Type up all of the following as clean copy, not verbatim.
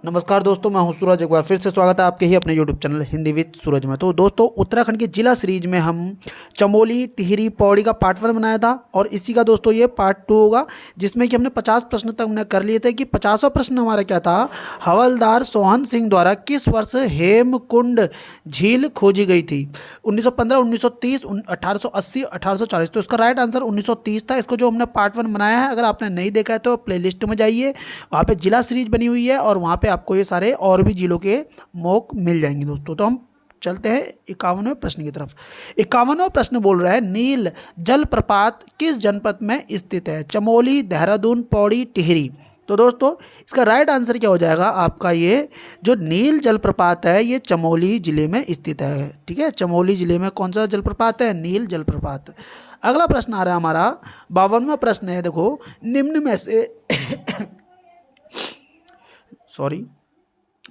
नमस्कार दोस्तों, मैं हूं सूरज। एक बार फिर से स्वागत है आपके ही अपने यूट्यूब चैनल हिंदी विद सूरज में। तो दोस्तों, उत्तराखंड की जिला सीरीज में हम चमोली, टिहरी, पौड़ी का पार्ट 1 बनाया था और इसी का दोस्तों ये पार्ट 2 होगा, जिसमें कि हमने 50 प्रश्न तक हमने कर लिए थे। कि 50वां प्रश्न हमारा क्या था, हवलदार सोहन सिंह द्वारा किस वर्ष हेमकुंड झील खोजी गई थी? 1915, 1930, 1880, 1840। तो इसका राइट आंसर 1930 था। इसको जो हमने पार्ट 1 बनाया है, अगर आपने नहीं देखा है तो प्लेलिस्ट में जाइए, वहाँ पे जिला सीरीज बनी हुई है और वहाँ पे आपको ये सारे और भी जिलों के मॉक मिल जाएंगे दोस्तों। तो हम चलते हैं 51वें प्रश्न की तरफ। 51वां प्रश्न बोल रहा है, नील जलप्रपात किस जनपद में स्थित है? चमोली, देहरादून, पौड़ी, टिहरी। तो दोस्तों, इसका राइट आंसर क्या हो जाएगा आपका? ये जो नील जलप्रपात है ये चमोली जिले में स्थित है। ठीक है, चमोली जिले में कौन सा जलप्रपात है? नील जलप्रपात। अगला प्रश्न आ रहा है हमारा, 52वां प्रश्न है। देखो, निम्न में से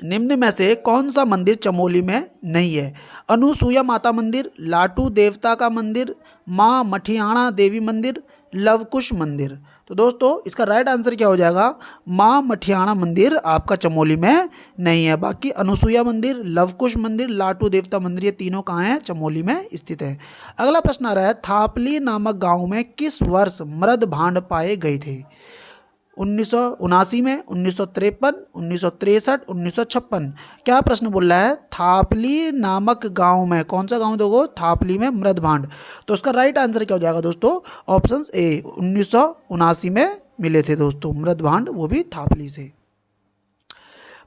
निम्न में से कौन सा मंदिर चमोली में नहीं है? अनुसुईया माता मंदिर, लाटू देवता का मंदिर, माँ मठियाणा देवी मंदिर, लवकुश मंदिर। तो दोस्तों, इसका राइट आंसर क्या हो जाएगा? माँ मठियाणा मंदिर आपका चमोली में नहीं है। बाकी अनुसुईया मंदिर, लवकुश मंदिर, लाटू देवता मंदिर, ये तीनों कहाँ हैं? चमोली में स्थित है। अगला प्रश्न आ रहा है, थापली नामक गांव में किस वर्ष मृद भांड पाए गए थे? 1979 में, 1953, 1963, 1956। क्या प्रश्न बोल रहा है? थापली नामक गांव में, कौन सा गांव दोगो? थापली में मृद भांड। तो उसका राइट आंसर क्या हो जाएगा दोस्तों? ऑप्शन ए, 1979 में मिले थे दोस्तों मृद भांड, वो भी थापली से।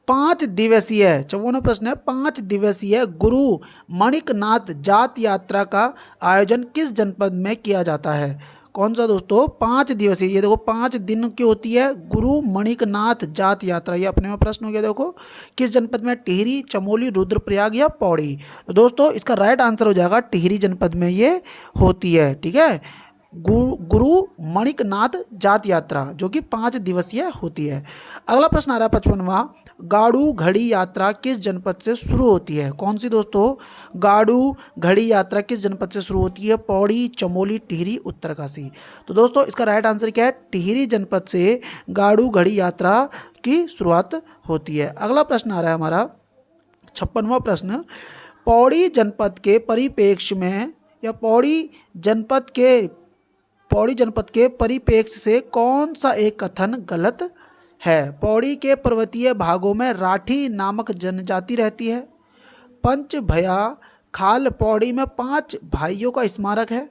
5 दिवसीय, 54वां प्रश्न है, 5 दिवसीय गुरु मणिकनाथ जात यात्रा का आयोजन किस जनपद में किया जाता है? कौन सा दोस्तों? 5 दिवसीय, ये देखो 5 दिन की होती है गुरु मणिकनाथ जात यात्रा। ये अपने में प्रश्न हो गया। देखो, किस जनपद में? टिहरी, चमोली, रुद्रप्रयाग या पौड़ी। तो दोस्तों, इसका राइट आंसर हो जाएगा टिहरी जनपद में ये होती है। ठीक है, गुरु मणिकनाथ जात यात्रा जो कि 5 दिवसीय होती है। अगला प्रश्न आ रहा है 55वां, गाड़ू घड़ी यात्रा किस जनपद से शुरू होती है? कौन सी दोस्तों? गाड़ू घड़ी यात्रा किस जनपद से शुरू होती है? पौड़ी, चमोली, टिहरी, उत्तरकाशी। तो दोस्तों, इसका राइट आंसर क्या है? टिहरी जनपद से गाड़ू घड़ी यात्रा की शुरुआत होती है। अगला प्रश्न आ रहा है हमारा 56वां प्रश्न, पौड़ी जनपद के परिप्रेक्ष्य में या पौड़ी जनपद के परिप्रेक्ष्य से कौन सा एक कथन गलत है? पौड़ी के पर्वतीय भागों में राठी नामक जनजाति रहती है। पंच भया खाल पौड़ी में 5 भाइयों का स्मारक है।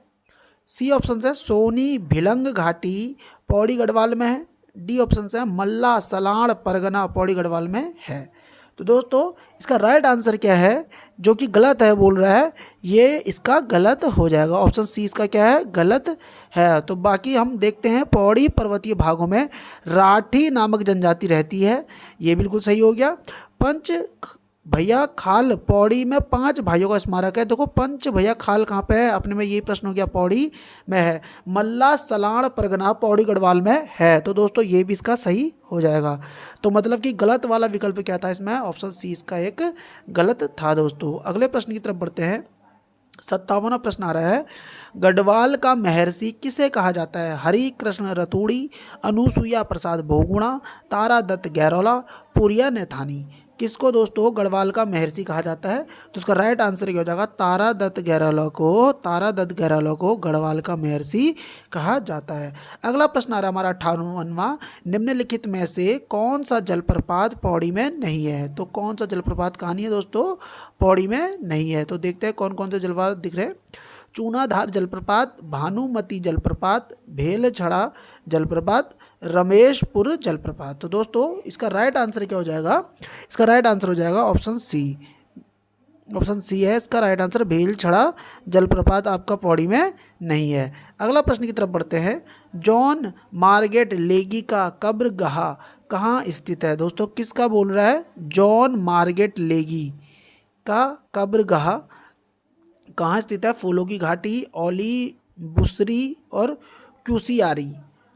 सी ऑप्शन है, सोनी भिलंग घाटी पौड़ी गढ़वाल में है। डी ऑप्शन है, मल्ला सलाण परगना पौड़ी गढ़वाल में है। तो दोस्तों, इसका राइट आंसर क्या है? जो कि गलत है बोल रहा है, ये इसका गलत हो जाएगा। ऑप्शन सी इसका क्या है? गलत है। तो बाकी हम देखते हैं, पौड़ी पर्वतीय भागों में राठी नामक जनजाति रहती है, ये बिल्कुल सही हो गया। पंच भैया खाल पौड़ी में 5 भाइयों का स्मारक है। देखो, पंच भैया खाल कहाँ पे है? अपने में ये प्रश्न हो गया, पौड़ी में है। मल्ला सलाण परगना पौड़ी गढ़वाल में है। तो दोस्तों, ये भी इसका सही हो जाएगा। तो मतलब कि गलत वाला विकल्प क्या था इसमें? ऑप्शन सी इसका एक गलत था दोस्तों। अगले प्रश्न की तरफ बढ़ते हैं। 57वां प्रश्न आ रहा है, गढ़वाल का महर्षि किसे कहा जाता है? हरि कृष्ण रतूड़ी, अनुसुईया प्रसाद बहुगुणा, तारा दत्त गैरोला, पुरिया नैथानी। किसको दोस्तों गढ़वाल का महर्षि कहा जाता है? तो उसका राइट आंसर क्या हो जाएगा? तारा दत्त गैरोला को गढ़वाल का महर्षि कहा जाता है। अगला प्रश्न आ रहा है हमारा 58वां, निम्नलिखित में से कौन सा जलप्रपात पौड़ी में नहीं है? तो कौन सा जलप्रपात कहाँ नहीं है दोस्तों? पौड़ी में नहीं है। तो देखते हैं कौन कौन से जलप्रपात दिख रहे हैं। चूनाधार जलप्रपात, भानुमती जलप्रपात, भेलछड़ा जलप्रपात, रमेशपुर जलप्रपात। तो दोस्तों, इसका राइट आंसर क्या हो जाएगा? इसका राइट आंसर हो जाएगा ऑप्शन सी। ऑप्शन सी है इसका राइट आंसर, भेलछड़ा जलप्रपात आपका पौड़ी में नहीं है। अगला प्रश्न की तरफ बढ़ते हैं। जॉन मार्गेट लेगी का कब्रगाह कहाँ स्थित है? दोस्तों, किसका बोल रहा है? जॉन मार्गेट लेगी का कब्रगाह कहाँ स्थित है? फूलों की घाटी, औली, बुसरी और क्यूसियारी।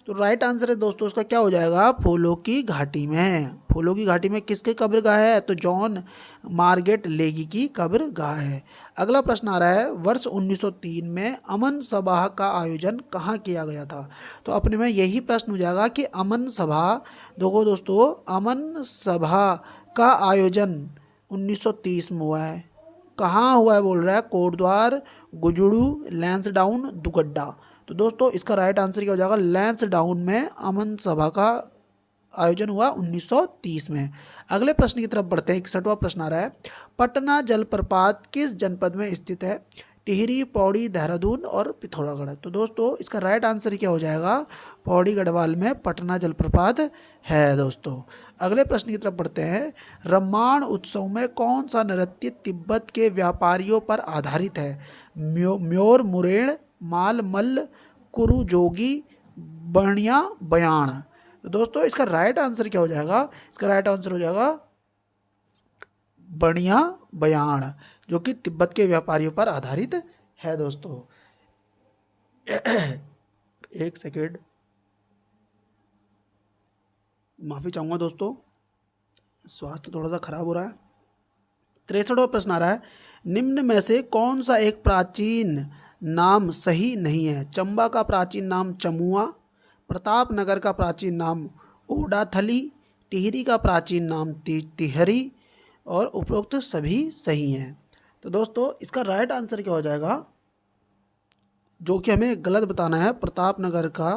तो राइट आंसर है दोस्तों इसका क्या हो जाएगा, फूलों की घाटी में। फूलों की घाटी में किसकी कब्रगाह है, तो जॉन मार्गेट लेगी की कब्रगाह है। अगला प्रश्न आ रहा है, वर्ष 1903 में अमन सभा का आयोजन कहाँ किया गया था। तो अपने में यही प्रश्न हो जाएगा कि अमन सभा, देखो दोस्तों अमन सभा का आयोजन 1930 में हुआ है। कहाँ हुआ है बोल रहा है, कोटद्वार, गुजड़ू, लैंसडाउन, दुगड्डा। तो दोस्तों इसका राइट आंसर क्या हो जाएगा, लैंसडाउन में अमन सभा का आयोजन हुआ 1930 में। अगले प्रश्न की तरफ बढ़ते हैं। 61वां प्रश्न आ रहा है, पटना जलप्रपात किस जनपद में स्थित है। टिहरी, पौड़ी, देहरादून और पिथौरागढ़। तो दोस्तों इसका राइट आंसर क्या हो जाएगा, पौड़ी गढ़वाल में पटना जलप्रपात है दोस्तों। अगले प्रश्न की तरफ बढ़ते हैं। रम्माण उत्सव में कौन सा नृत्य तिब्बत के व्यापारियों पर आधारित है। म्योर मुरेण, माल मल्ल, कुरु जोगी, बणिया बयान। तो दोस्तों इसका राइट आंसर क्या हो जाएगा, इसका राइट आंसर हो जाएगा बणिया बयान, जो कि तिब्बत के व्यापारियों पर आधारित है दोस्तों। एक सेकेंड, माफ़ी चाहूँगा दोस्तों, स्वास्थ्य थोड़ा सा खराब हो रहा है। 63वां प्रश्न आ रहा है, निम्न में से कौन सा एक प्राचीन नाम सही नहीं है। चंबा का प्राचीन नाम चमुआ, प्रतापनगर का प्राचीन नाम ओडाथली, टिहरी का प्राचीन नाम तिहरी और उपरोक्त सभी सही हैं। तो दोस्तों इसका राइट आंसर क्या हो जाएगा, जो कि हमें गलत बताना है, प्रतापनगर का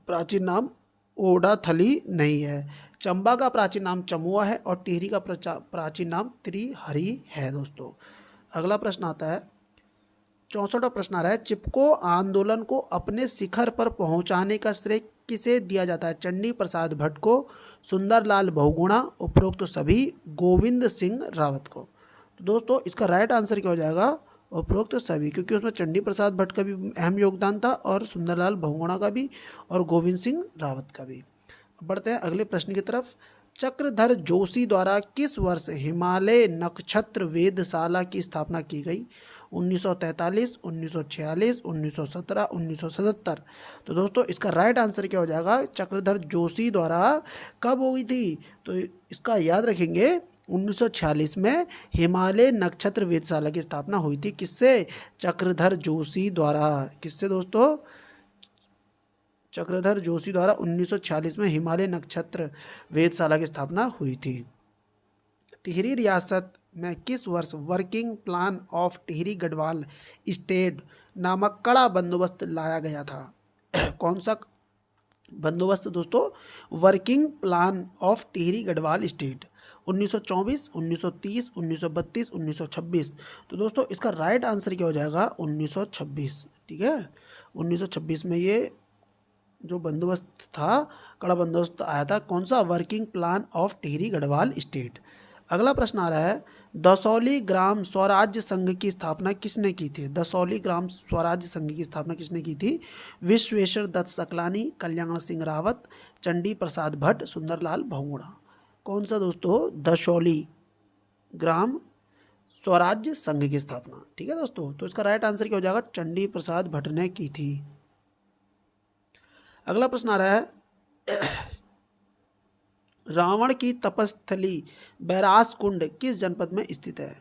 प्राचीन नाम ओडाथली नहीं है, चंबा का प्राचीन नाम चमुआ है और टिहरी का प्राचीन नाम त्रिहरी है दोस्तों। अगला प्रश्न आता है, 64वां प्रश्न आ रहा है, चिपको आंदोलन को अपने शिखर पर पहुंचाने का श्रेय किसे दिया जाता है। चंडी प्रसाद भट्ट को, सुंदरलाल बहुगुणा, उपरोक्त सभी, गोविंद सिंह रावत को। तो दोस्तों इसका राइट आंसर क्या हो जाएगा, उपरोक्त सभी, क्योंकि उसमें चंडी प्रसाद भट्ट का भी अहम योगदान था और सुंदरलाल बहुगुणा का भी और गोविंद सिंह रावत का भी। बढ़ते हैं अगले प्रश्न की तरफ। चक्रधर जोशी द्वारा किस वर्ष हिमालय नक्षत्र वेधशाला की स्थापना की गई। 1943, 1946, 1917, 1977। तो दोस्तों इसका राइट आंसर क्या हो जाएगा, चक्रधर जोशी द्वारा कब हुई थी, तो इसका याद रखेंगे 1946 में हिमालय नक्षत्र वेधशाला की स्थापना हुई थी। किससे, चक्रधर जोशी द्वारा। किससे दोस्तों, चक्रधर जोशी द्वारा 1946 में हिमालय नक्षत्र वेधशाला की स्थापना हुई थी। टिहरी रियासत में किस वर्ष working plan of Tehri Garhwal state नामक कड़ा बंदोबस्त लाया गया था। कौन सा बंदोबस्त दोस्तों, working plan of Tehri Garhwal state, 1924, 1930, 1932, 1926। तो दोस्तों इसका राइट आंसर क्या हो जाएगा, 1926। ठीक है, 1926 में ये जो बंदोबस्त था, कड़ा बंदोबस्त आया था। कौन सा, working plan of Tehri Garhwal state. अगला प्रश्न आ रहा है, दसौली ग्राम स्वराज्य संघ की स्थापना किसने की थी। दसौली ग्राम स्वराज्य संघ की स्थापना किसने की थी। विश्वेश्वर दत्त सकलानी, कल्याण सिंह रावत, चंडी प्रसाद भट्ट, सुंदरलाल बहुगुणा। कौन सा दोस्तों, दसौली ग्राम स्वराज्य संघ की स्थापना। ठीक है दोस्तों, तो इसका राइट आंसर क्या हो जाएगा, चंडी प्रसाद भट्ट ने की थी। अगला प्रश्न आ रहा है, रावण की तपस्थली बैरास कुंड किस जनपद में स्थित है।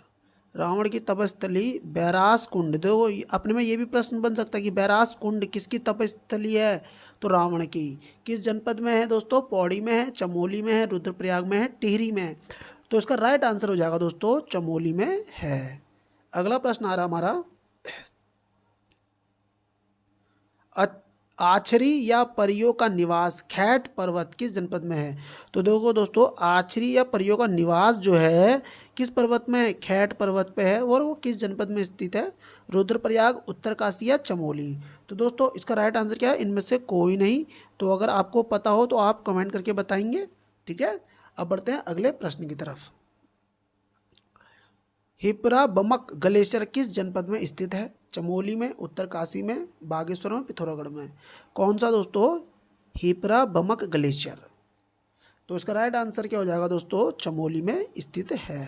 रावण की तपस्थली बैरास कुंड, देखो अपने में ये भी प्रश्न बन सकता है कि बैरास कुंड किसकी तपस्थली है, तो रावण की। किस जनपद में है दोस्तों, पौड़ी में है, चमोली में है, रुद्रप्रयाग में है, टिहरी में है। तो इसका राइट आंसर हो जाएगा दोस्तों, चमोली में है। अगला प्रश्न आ रहा हमारा, आछरी या परियों का निवास खैट पर्वत किस जनपद में है। तो देखो दोस्तों, आछरी या परियों का निवास जो है किस पर्वत में है, खैट पर्वत पे है, और वो किस जनपद में स्थित है, रुद्रप्रयाग, उत्तरकाशी या चमोली। तो दोस्तों इसका राइट आंसर क्या है, इनमें से कोई नहीं। तो अगर आपको पता हो तो आप कमेंट करके बताएंगे। ठीक है, अब बढ़ते हैं अगले प्रश्न की तरफ। हिपरा बमक ग्लेशियर किस जनपद में स्थित है। चमोली में, उत्तरकाशी में, बागेश्वर में, पिथौरागढ़ में। कौन सा दोस्तों, हिपरा बमक ग्लेशियर। तो इसका राइट आंसर क्या हो जाएगा दोस्तों, चमोली में स्थित है।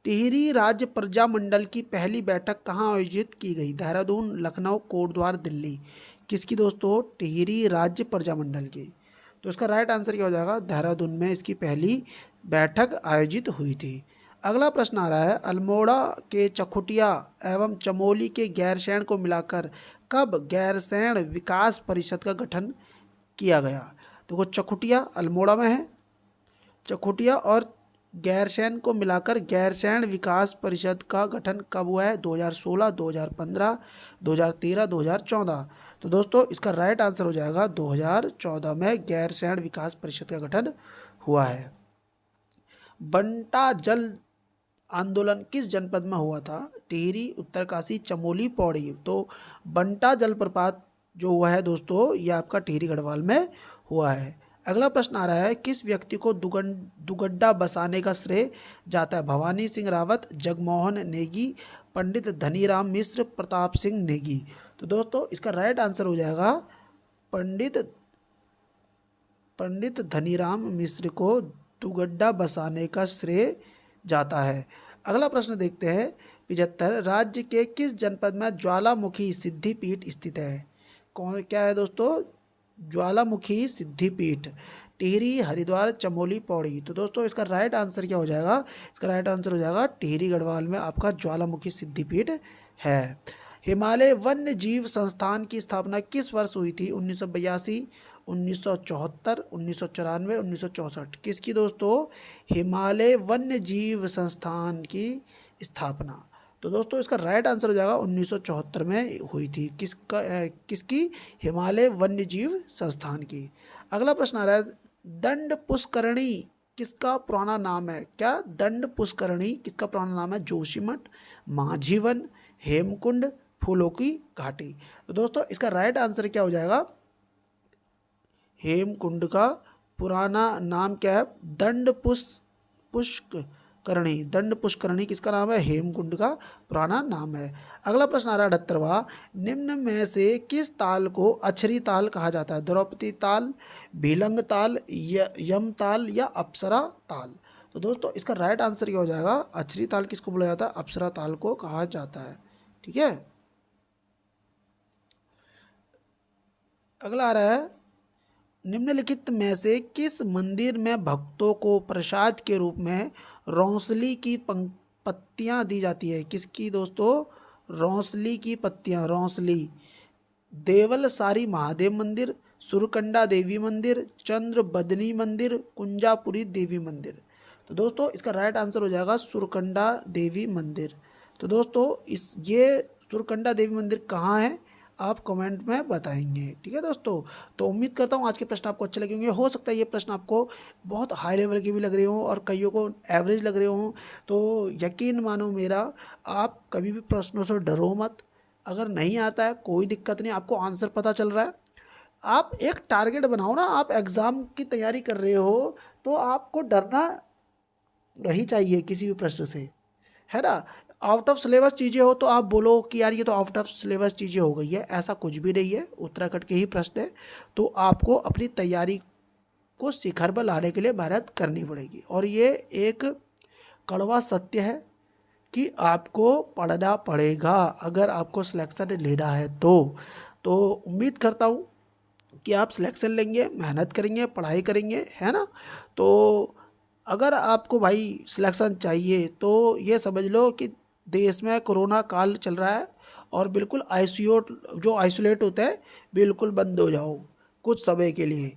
टिहरी राज्य प्रजा मंडल की पहली बैठक कहाँ आयोजित की गई। देहरादून, लखनऊ, कोटद्वार, दिल्ली। किसकी दोस्तों? टिहरी राज्य प्रजामंडल की। तो इसका राइट आंसर क्या हो जाएगा? देहरादून में इसकी पहली बैठक आयोजित हुई थी। अगला प्रश्न आ रहा है, अल्मोड़ा के चकुटिया एवं चमोली के गैरसैंण को मिलाकर कब गैरसैंण विकास परिषद का गठन किया गया? देखो चकुटिया अल्मोड़ा में है, चकुटिया और गैरसैंण को मिलाकर गैरसैंण विकास परिषद का गठन कब हुआ है? 2016, 2015, 2013, 2014। तो दोस्तों इसका राइट आंसर हो जाएगा 2014 में गैरसैंण विकास परिषद का गठन हुआ है। बंटा जल आंदोलन किस जनपद में हुआ था? टिहरी, उत्तरकाशी, चमोली, पौड़ी। तो बंटा जलप्रपात जो हुआ है दोस्तों ये आपका टिहरी गढ़वाल में हुआ है। अगला प्रश्न आ रहा है, किस व्यक्ति को दुगड्डा बसाने का श्रेय जाता है? भवानी सिंह रावत, जगमोहन नेगी, पंडित धनीराम मिश्र, प्रताप सिंह नेगी। तो दोस्तों इसका राइट आंसर हो जाएगा पंडित धनीराम मिश्र को दुगड्डा बसाने का श्रेय जाता है। अगला प्रश्न देखते हैं 75, राज्य के किस जनपद में ज्वालामुखी सिद्धिपीठ स्थित है? कौन क्या है दोस्तों? ज्वालामुखी सिद्धिपीठ। टिहरी, हरिद्वार, चमोली, पौड़ी। तो दोस्तों इसका राइट आंसर क्या हो जाएगा? इसका राइट आंसर हो जाएगा टिहरी गढ़वाल में आपका ज्वालामुखी सिद्धिपीठ है। हिमालय वन्य जीव संस्थान की स्थापना किस वर्ष हुई थी? 1982, 1974, 1994, 1964। किसकी दोस्तों? हिमालय वन्य जीव संस्थान की स्थापना। तो दोस्तों इसका राइट आंसर हो जाएगा 1974 में हुई थी। किसकी? हिमालय वन्य जीव संस्थान की। अगला प्रश्न आ रहा है, दंड पुष्करणी किसका पुराना नाम है? क्या दंड पुष्करणी किसका पुराना नाम है? जोशीमठ, माझीवन, हेमकुंड, फूलों की घाटी। तो दोस्तों इसका राइट आंसर क्या हो जाएगा? हेमकुंड का पुराना नाम क्या है? दंड पुष्करणी। दंड पुष्करणी किसका नाम है? हेमकुंड का पुराना नाम है। अगला प्रश्न आ रहा है 78वां, निम्न में से किस ताल को अछरी ताल कहा जाता है? द्रौपदी ताल, भीलंग ताल, यम ताल या अप्सरा ताल। तो दोस्तों इसका राइट आंसर क्या हो जाएगा? अछरी ताल किसको बोला जाता है? अप्सरा ताल को कहा जाता है। ठीक है। अगला आ रहा है, निम्नलिखित में से किस मंदिर में भक्तों को प्रसाद के रूप में रौंसली की पत्तियां दी जाती है? किसकी दोस्तों? रौंसली की पत्तियां। रौंसली। देवल सारी महादेव मंदिर, सुरकंडा देवी मंदिर, चंद्र बदनी मंदिर, कुंजापुरी देवी मंदिर। तो दोस्तों इसका राइट आंसर हो जाएगा सुरकंडा देवी मंदिर। तो दोस्तों ये सुरकंडा देवी मंदिर कहाँ है आप कमेंट में बताएंगे। ठीक है दोस्तों। तो उम्मीद करता हूँ आज के प्रश्न आपको अच्छे लगे होंगे। हो सकता है ये प्रश्न आपको बहुत हाई लेवल के भी लग रहे हों और कईयों को एवरेज लग रहे हों। तो यकीन मानो मेरा, आप कभी भी प्रश्नों से डरो मत। अगर नहीं आता है कोई दिक्कत नहीं, आपको आंसर पता चल रहा है, आप एक टारगेट बनाओ ना। आप एग्ज़ाम की तैयारी कर रहे हो तो आपको डरना नहीं चाहिए किसी भी प्रश्न से, है ना। आउट ऑफ सिलेबस चीज़ें हो तो आप बोलो कि यार ये तो आउट ऑफ सिलेबस चीज़ें हो गई है, ऐसा कुछ भी नहीं है। उत्तराखंड के ही प्रश्न है, तो आपको अपनी तैयारी को शिखर पर लाने के लिए मेहनत करनी पड़ेगी। और ये एक कड़वा सत्य है कि आपको पढ़ना पड़ेगा अगर आपको सिलेक्शन लेना है तो उम्मीद करता हूँ कि आप सिलेक्शन लेंगे, मेहनत करेंगे, पढ़ाई करेंगे, है ना। तो अगर आपको भाई सिलेक्शन चाहिए तो ये समझ लो कि देश में कोरोना काल चल रहा है और बिल्कुल जो आइसोलेट होता है बिल्कुल बंद हो जाओ कुछ समय के लिए।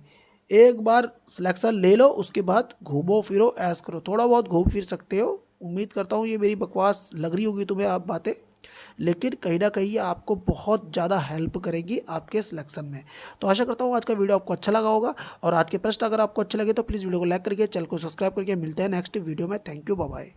एक बार सिलेक्शन ले लो, उसके बाद घूमो फिरो, ऐश करो। थोड़ा बहुत घूम फिर सकते हो। उम्मीद करता हूँ ये मेरी बकवास लग रही होगी तुम्हें आप बातें, लेकिन कहीं ना कहीं ये आपको बहुत ज़्यादा हेल्प करेगी आपके सिलेक्शन में। तो आशा करता हूँ आज का वीडियो आपको अच्छा लगा होगा और आज के प्रश्न अगर आपको अच्छे लगे तो प्लीज़ वीडियो को लाइक करके चैनल को सब्सक्राइब करके मिलते हैं नेक्स्ट वीडियो में। Thank you, bye bye.